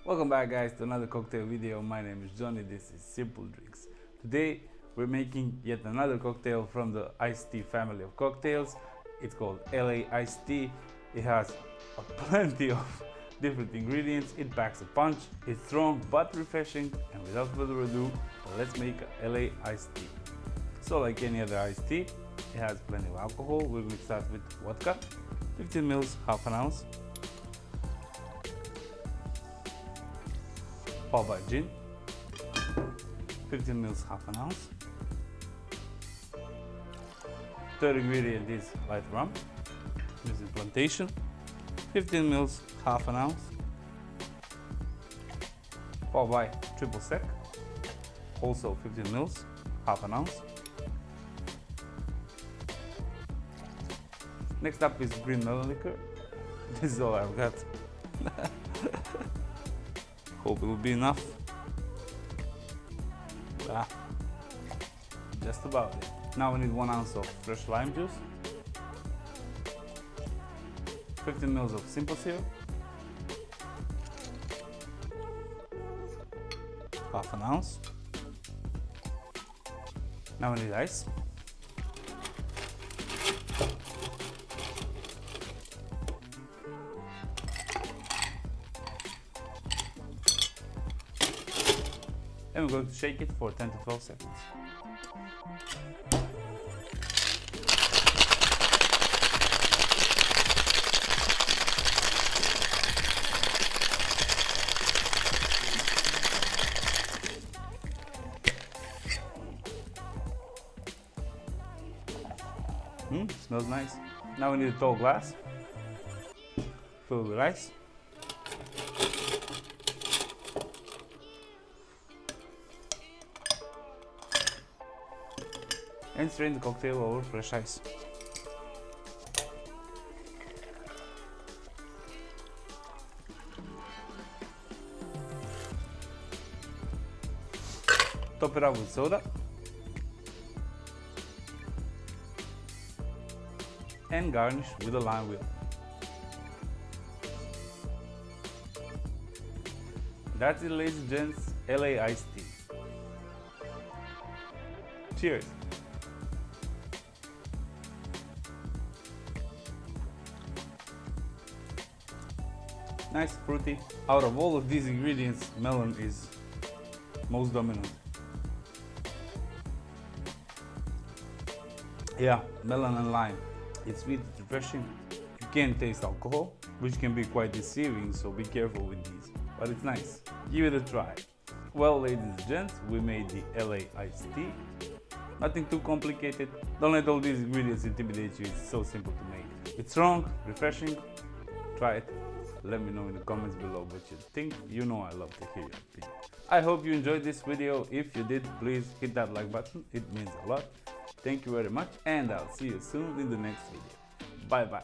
Welcome back guys to another cocktail video. My name is Johnny, this is Simple Drinks. Today we're making yet another cocktail from the iced tea family of cocktails. It's called LA iced tea. It has plenty of different ingredients. It packs a punch. It's strong but refreshing, and without further ado, let's make a LA iced tea. So like any other iced tea, it has plenty of alcohol. We're going to start with vodka, 15 mils, half an ounce. Followed by gin, 15 mils, half an ounce. Third ingredient is light rum, using plantation, 15 mils, half an ounce. Followed by triple sec, also 15 mils, half an ounce. Next up is green melon liquor. This is all I've got. Hope it will be enough. Just about it. Now we need 1 ounce of fresh lime juice, 15 mils of simple syrup, half an ounce. Now we need ice. And we're going to shake it for 10 to 12 seconds. Smells nice. Now we need a tall glass, filled with ice. And strain the cocktail over fresh ice. Top it up with soda. And garnish with a lime wheel. That's it, ladies and gents, LA iced tea. Cheers! Nice, fruity. Out of all of these ingredients, melon is most dominant. Yeah, melon and lime. It's sweet, refreshing. You can taste alcohol, which can be quite deceiving, so be careful with these. But it's nice. Give it a try. Well, ladies and gents, we made the LA iced tea. Nothing too complicated. Don't let all these ingredients intimidate you. It's so simple to make. It's strong, refreshing. Try it. Let me know in the comments below what you think. You know I love to hear your opinion. I hope you enjoyed this video. If you did, please hit that like button. It means a lot. Thank you very much, and I'll see you soon in the next video. Bye bye.